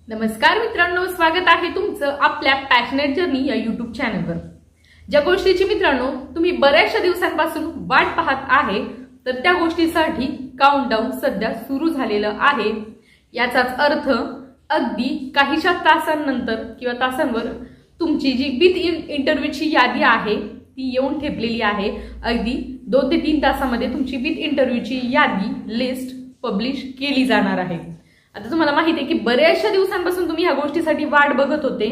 नमस्कार मित्रांनो, स्वागत आहे तुमचं आपल्या पॅशनेट जर्नी या YouTube चॅनलवर। ज्या गोष्टीची मित्रांनो तुम्ही बऱ्याचशा दिवसांपासून वाट पाहत आहे, तर त्या गोष्टीसाठी काउंटडाऊन सध्या सुरू झालेलं आहे। याचाच अर्थ अगदी काहीशा तासांनंतर किंवा तासांवर तुमची जी विथ इंटरव्ह्यूची यादी आहे ती येऊन ठेपलेली आहे। अगदी 2 ते 3 तासांमध्ये तुमची विथ इंटरव्ह्यूची यादी लिस्ट पब्लिश केली जाणार आहे। आता तुम्हाला माहिती आहे की बऱ्याचशा दिवसांपासून तुम्ही ह्या गोष्टीसाठी वाट बघत होते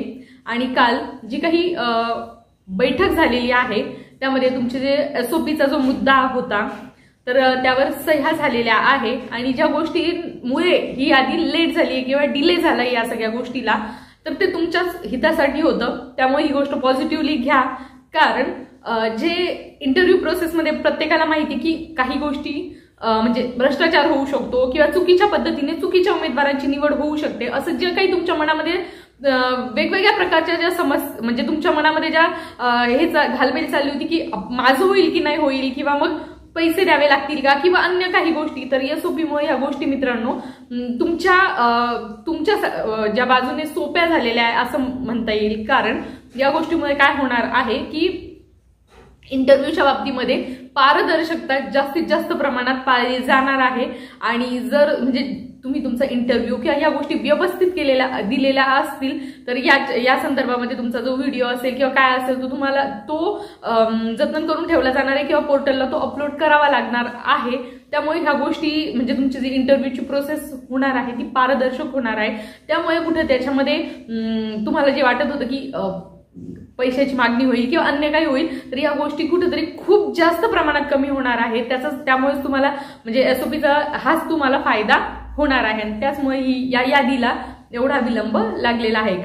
आणि काल जी काही बैठक झालेली आहे त्यामध्ये तुमचे जे एसओपीचा जो मुद्दा होता तर त्यावर सह्या झालेल्या आहे आणि ज्या गोष्टीमुळे ही यादी लेट झाली किंवा डिले झाला या सगळ्या गोष्टीला, तर ते तुमच्याच हितासाठी होतं। त्यामुळे ही गोष्ट पॉझिटिव्हली घ्या, कारण जे इंटरव्ह्यू प्रोसेसमध्ये प्रत्येकाला माहिती की काही गोष्टी म्हणजे भ्रष्टाचार होऊ शकतो किंवा चुकीच्या पद्धतीने चुकीच्या उमेदवारांची निवड होऊ शकते। असं जे काही तुमच्या मनामध्ये वेगवेगळ्या प्रकारच्या ज्या समस्या म्हणजे तुमच्या मनामध्ये ज्या हे घालमेल चालली होती की माझं होईल की नाही होईल किंवा मग पैसे द्यावे लागतील का किंवा अन्य काही गोष्टी, तर एसओपीमुळे ह्या गोष्टी मित्रांनो तुमच्या ज्या बाजूने सोप्या झालेल्या आहे असं म्हणता येईल। कारण या गोष्टीमुळे काय होणार आहे की इंटरव्ह्यूच्या बाबतीमध्ये पारदर्शकता जास्तीत जास्त प्रमाणात पाळली जाणार आहे आणि जर म्हणजे तुम्ही तुमचा इंटरव्ह्यू किंवा या गोष्टी व्यवस्थित दिलेल्या असतील तर या संदर्भामध्ये तुमचा जो व्हिडिओ असेल किंवा काय असेल तो तुम्हाला जतन करून ठेवला जाणार आहे किंवा पोर्टलला तो अपलोड करावा लागणार आहे। त्यामुळे ह्या गोष्टी म्हणजे तुमची जी इंटरव्ह्यूची प्रोसेस होणार आहे ती पारदर्शक होणार आहे। त्यामुळे कुठे त्याच्यामध्ये तुम्हाला जे वाटत होतं की पैशाची मागणी होईल किंवा अन्य काही होईल तर या गोष्टी कुठेतरी खूप जास्त प्रमाणात कमी होणार आहे। त्यामुळेच तुम्हाला म्हणजे एसओपीचा हाच तुम्हाला फायदा होणार आहे आणि त्याचमुळे ही या यादीला एवढा विलंब लागलेला आहे।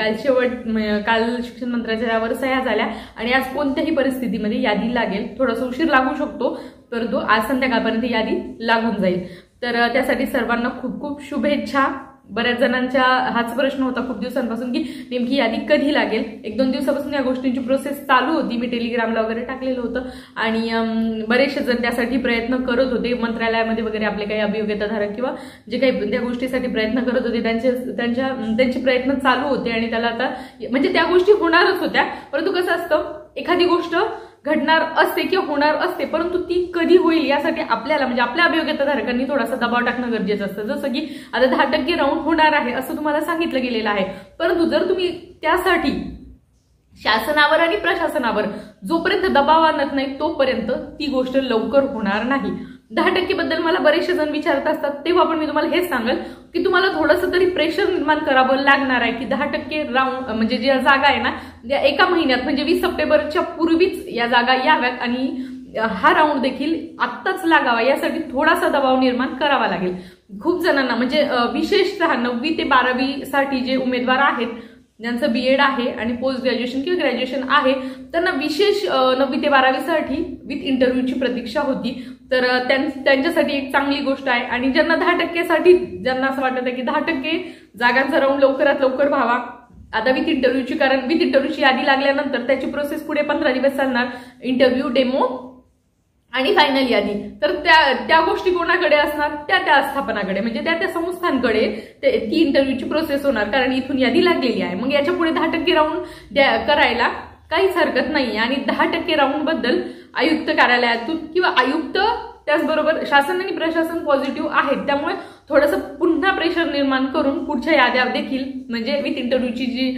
काल शिक्षण मंत्र्याच्या यावर सह्या झाल्या आणि आज कोणत्याही परिस्थितीमध्ये यादी लागेल, थोडासा उशीर लागू शकतो परंतु आज संध्याकाळपर्यंत यादी लागून जाईल। तर त्यासाठी सर्वांना खूप खूप शुभेच्छा। बऱ्याच जणांचा हाच प्रश्न होता खूप दिवसांपासून की नेमकी यादी कधी लागेल। 1-2 दिवसापासून या गोष्टींची प्रोसेस चालू होती, मी टेलिग्रामला वगैरे टाकलेलं होतं आणि बरेचसे जण त्यासाठी प्रयत्न करत होते। मंत्रालयामध्ये वगैरे आपले काही अभियोग्यताधारक किंवा जे काही त्या गोष्टीसाठी प्रयत्न करत होते त्यांचे प्रयत्न चालू होते आणि त्याला आता म्हणजे त्या गोष्टी होणारच होत्या, परंतु कसं असतं एखादी गोष्ट घडणार असते किंवा होणार असते परंतु ती कधी होईल यासाठी आपल्याला म्हणजे आपल्या अभियोग्यताधारकांनी थोडासा दबाव टाकणं गरजेचं असतं। जसं की आता 10% राऊंड होणार आहे असं तुम्हाला सांगितलं गेलेलं आहे, परंतु जर तुम्ही त्यासाठी शासनावर आणि प्रशासनावर जोपर्यंत दबाव आणत नाही तोपर्यंत ती गोष्ट लवकर होणार नाही। 10% बद्दल मला बरेचसे जण विचारत असतात, तेव्हा पण मी तुम्हाला हेच सांगेल की तुम्हाला थोडंसं तरी प्रेशर निर्माण करावं लागणार आहे की 10% राऊंड म्हणजे ज्या जागा आहे ना त्या एका महिन्यात म्हणजे 20 सप्टेंबरच्या पूर्वीच या जागा याव्यात आणि हा राऊंड देखील आत्ताच लागावा यासाठी थोडासा दबाव निर्माण करावा लागेल। खूप जणांना म्हणजे विशेषतः 9वी ते 12वी साठी जे उमेदवार आहेत ज्यांचं बीएड आहे आणि पोस्ट ग्रॅज्युएशन किंवा ग्रॅज्युएशन आहे त्यांना विशेष 9वी ते 12वी साठी विथ इंटरव्ह्यूची प्रतीक्षा होती। तर त्यांच्यासाठी एक चांगली गोष्ट आहे आणि ज्यांना 10% साठी ज्यांना असं वाटत आहे की 10% जागांचा राऊंड लवकरात लवकर व्हावा आता विथ इंटरव्ह्यूची, कारण विथ इंटरव्ह्यूची यादी लागल्यानंतर त्याची प्रोसेस पुढे 15 दिवस चालणार, इंटरव्ह्यू, डेमो आणि फायनल यादी। तर त्या गोष्टी कोणाकडे असणार, त्या आस्थापनाकडे म्हणजे त्या संस्थांकडे ती इंटरव्ह्यूची प्रोसेस होणार, कारण इथून यादी लागलेली आहे। मग याच्या पुढे 10% राऊंड करायला काहीच हरकत नाही आणि 10% राऊंड बद्दल आयुक्त कार्यालयातून किंवा आयुक्त त्याचबरोबर शासन आणि प्रशासन पॉझिटिव्ह आहेत, त्यामुळे थोडंसं पुन्हा प्रेशर निर्माण करून पुढच्या याद्या देखील म्हणजे विथ इंटरव्ह्यूची जी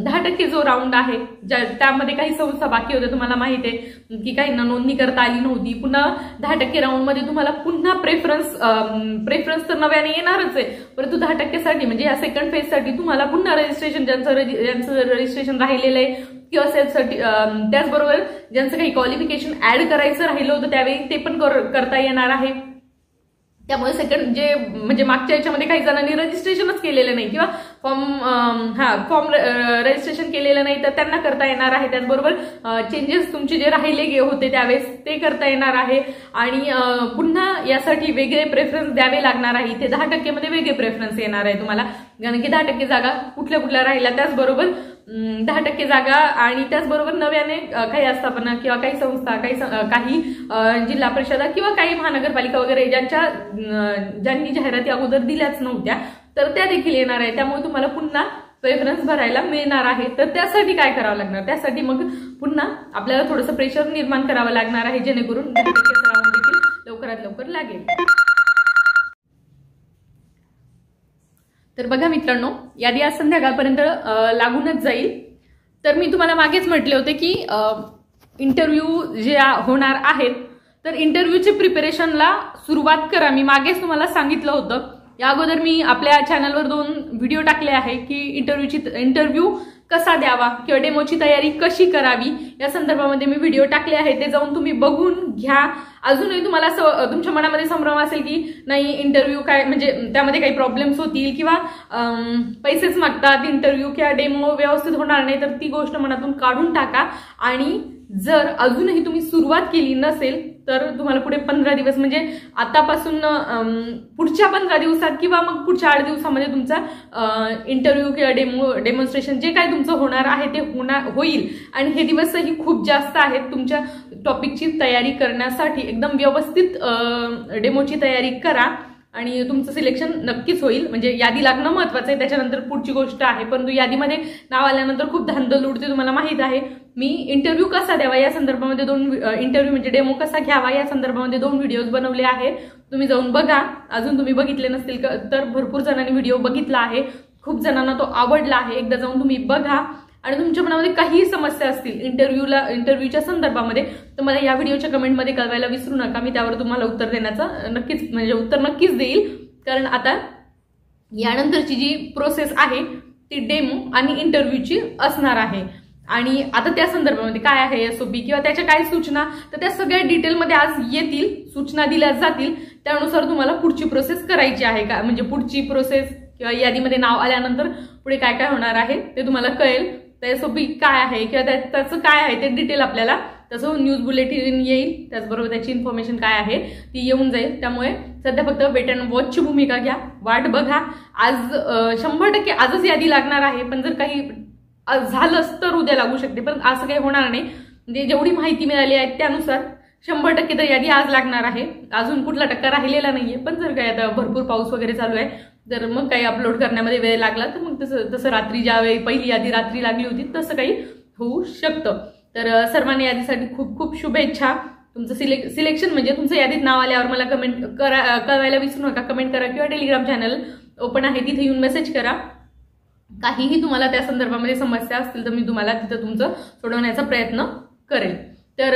10% जो राऊंड आहे त्यामध्ये काही संस्था बाकी होत्या, तुम्हाला माहिती आहे की काहींना नोंदणी करता आली नव्हती। पुन्हा 10% राऊंडमध्ये तुम्हाला पुन्हा प्रेफरन्स तर नव्याने येणारच आहे, परंतु 10% साठी म्हणजे या सेकंड फेजसाठी तुम्हाला पुन्हा रजिस्ट्रेशन ज्यांचं रजिस्ट्रेशन राहिलेलं आहे किंवा सेल्फसाठी त्याचबरोबर ज्यांचं काही क्वालिफिकेशन ऍड करायचं राहिलं होतं त्यावेळी ते पण करता येणार आहे। त्यामुळे सेकंड जे म्हणजे मागच्या याच्यामध्ये काही जणांनी रजिस्ट्रेशनच केलेलं नाही किंवा फॉर्म रजिस्ट्रेशन केलेलं नाही तर त्यांना करता येणार आहे। त्याचबरोबर चेंजेस तुमचे जे राहिले होते त्यावेळेस ते करता येणार आहे आणि पुन्हा यासाठी वेगळे प्रेफरन्स द्यावे लागणार आहे। इथे 10% मध्ये वेगळे प्रेफरन्स येणार आहे तुम्हाला, कारण की 10% जागा कुठल्या राहिल्या, त्याचबरोबर 10% जागा आणि त्याचबरोबर नव्याने काही आस्थापना किंवा काही संस्था काही जिल्हा परिषदा किंवा काही महानगरपालिका वगैरे ज्यांनी जाहिराती अगोदर दिल्याच नव्हत्या तर त्या देखील येणार आहे, त्यामुळे तुम्हाला पुन्हा रेफरन्स भरायला मिळणार आहे। तर त्यासाठी काय करावं लागणार, त्यासाठी मग पुन्हा आपल्याला थोडंसं प्रेशर निर्माण करावं लागणार आहे, जेणेकरून सराव देखील लवकरात लवकर लागेल। तर बघा मित्रांनो, यादी आज संध्याकाळपर्यंत लागूनच जाईल। तर मी तुम्हाला मागेच म्हटले होते की इंटरव्ह्यू जे होणार आहेत, तर इंटरव्ह्यूचे प्रिपरेशनला सुरुवात करा। मी मागेच तुम्हाला सांगितलं होतं। या अगोदर मी आपल्या चॅनलवर 2 व्हिडिओ टाकले आहे की इंटरव्ह्यू कसा द्यावा किंवा डेमोची तयारी कशी करावी या संदर्भामध्ये मी व्हिडिओ टाकले आहे, ते जाऊन तुम्ही बघून घ्या। अजूनही तुम्हाला तुमच्या मनामध्ये संभ्रम असेल की नाही इंटरव्ह्यू काय म्हणजे त्यामध्ये काही प्रॉब्लेम्स होतील किंवा पैसेच मागतात इंटरव्ह्यू किंवा डेमो व्यवस्थित होणार नाही, तर ती गोष्ट मनातून काढून टाका। आणि जर अजूनही तुम्ही सुरुवात केली नसेल तर तुम्हाला पुढे 15 दिवस म्हणजे आतापासून पुढच्या 15 दिवसात किंवा मग पुढच्या 8 दिवसामध्ये तुमचा इंटरव्ह्यू किंवा डेमॉन्स्ट्रेशन जे काय तुमचं होणार आहे ते होईल। आणि हे दिवसही खूप जास्त आहेत तुमच्या टॉपिकची तयारी करण्यासाठी। एकदम व्यवस्थित डेमोची तयारी करा आणि तुमचं सिलेक्शन नक्कीच होईल। म्हणजे यादी लागणं महत्त्वाचं आहे, त्याच्यानंतर पुढची गोष्ट आहे, परंतु यादीमध्ये नाव आल्यानंतर खूप धांदल उडते, तुम्हाला माहित आहे। मी इंटरव्ह्यू कसा द्यावा या संदर्भामध्ये 2 इंटरव्ह्यू म्हणजे डेमो कसा घ्यावा या संदर्भामध्ये 2 व्हिडिओज बनवले आहेत, तुम्ही जाऊन बघा। अजून तुम्ही बघितले नसतील तर भरपूर जणांनी व्हिडिओ बघितला आहे, खूप जणांना तो आवडला आहे, एकदा जाऊन तुम्ही बघा। आणि तुमच्या मनामध्ये काही समस्या असतील इंटरव्ह्यूच्या संदर्भामध्ये तर मला या व्हिडिओच्या कमेंटमध्ये कळवायला विसरू नका, मी त्यावर तुम्हाला उत्तर देण्याचं उत्तर नक्कीच देईल। कारण आता यानंतरची जी प्रोसेस आहे ती डेमो आणि इंटरव्ह्यूची असणार आहे। आणि आता त्या संदर्भामध्ये काय आहे एसओपी किंवा त्याच्या काय सूचना, तर त्या सगळ्या डिटेलमध्ये आज येतील, सूचना दिल्या जातील, त्यानुसार तुम्हाला पुढची प्रोसेस करायची आहे का, म्हणजे पुढची प्रोसेस किंवा यादीमध्ये नाव आल्यानंतर पुढे काय काय होणार आहे ते तुम्हाला कळेल। त्या एसओपी काय आहे किंवा त्याचं काय आहे ते डिटेल आपल्याला त्याचं न्यूज बुलेटिन येईल, त्याचबरोबर त्याची इन्फॉर्मेशन काय आहे ती येऊन जाईल। त्यामुळे सध्या फक्त वेट अँड वॉचची भूमिका घ्या, वाट बघा। आज 100% आजच यादी लागणार आहे, पण जर काही झालंच तर उद्या लागू शकते, पण असं काही होणार नाही। म्हणजे जेवढी माहिती मिळाली आहे त्यानुसार 100% तर यादी आज लागणार आहे, अजून कुठला टक्का राहिलेला नाहीये। पण जर काही आता भरपूर पाऊस वगैरे चालू आहे, जर मग काही अपलोड करण्यामध्ये वेळ लागला तर मग तसं रात्री ज्यावेळी पहिली यादी रात्री लागली होती तसं काही होऊ शकतं। तर सर्वांनी यादीसाठी खूप खूप शुभेच्छा। तुमचं सिलेक्शन म्हणजे तुमचं यादीत नाव आल्यावर मला कमेंट कळवायला विसरू नका, कमेंट करा किंवा टेलिग्राम चॅनल ओपन आहे तिथे येऊन मेसेज करा। काहीही तुम्हाला त्या संदर्भामध्ये समस्या असतील तर मी तुम्हाला तिथं तुमचं सोडवण्याचा प्रयत्न करेल। तर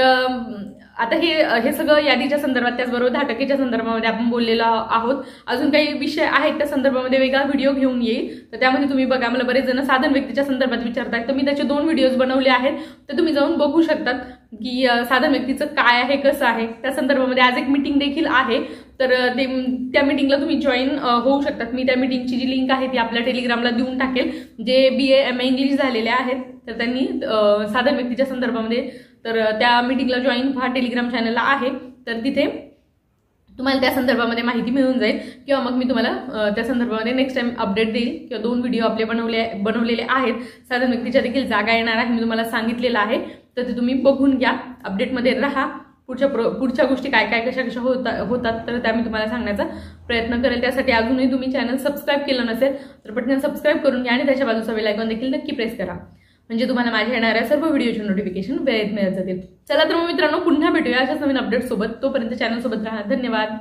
आता हे सगळं यादीच्या संदर्भात, त्याचबरोबर 10%च्या संदर्भामध्ये आपण बोललेलो आहोत। अजून काही विषय आहेत त्या संदर्भामध्ये वेगळा व्हिडिओ घेऊन येईल, तर त्यामध्ये तुम्ही बघा। मला बरेच जण साधन व्यक्तीच्या संदर्भात विचारतात, तर मी त्याचे 2 व्हिडिओज बनवले आहेत, तर तुम्ही जाऊन बघू शकतात की साधन व्यक्तीचं काय आहे कसं आहे। त्या संदर्भामध्ये आज एक मीटिंग देखील आहे, तर त्या मीटिंगला तुम्ही जॉईन होऊ शकतात। मी त्या मीटिंगची जी लिंक आहे ती आपल्या टेलिग्रामला देऊन टाकेल। जे BA MA इंग्लिश झालेले आहेत तर त्यांनी साधन व्यक्तीच्या संदर्भामध्ये तर त्या मीटिंगला जॉईन व्हा, टेलिग्राम चॅनलला आहे, तर तिथे तुम्हाला त्या संदर्भामध्ये माहिती मिळून जाईल। किंवा मग मी तुम्हाला त्या संदर्भामध्ये नेक्स्ट टाइम अपडेट देईल किंवा 2 व्हिडिओ आपले बनवलेले आहेत। साधन व्यक्तीच्या देखील जागा येणार आहे, मी तुम्हाला सांगितलेलं आहे, तर ते तुम्ही बघून घ्या, अपडेटमध्ये राहा। पुढच्या गोष्टी काय काय कशा होतात तर त्या मी तुम्हाला सांगण्याचा प्रयत्न करेल। त्यासाठी अजूनही तुम्ही चॅनल सबस्क्राईब केलं नसेल तर पटकन सबस्क्राईब करून घ्या आणि त्याच्या बाजूचा बेल आयकॉन देखील नक्की प्रेस करा, म्हणजे तुम्हाला माझ्या येणाऱ्या सर्व व्हिडिओचे नोटिफिकेशन वेळेत मिळत जातील। चला तर मग मित्रांनो, पुन्हा भेटूया अशाच नवीन अपडेट सोबत, तोपर्यंत चॅनल सोबत राहा। धन्यवाद।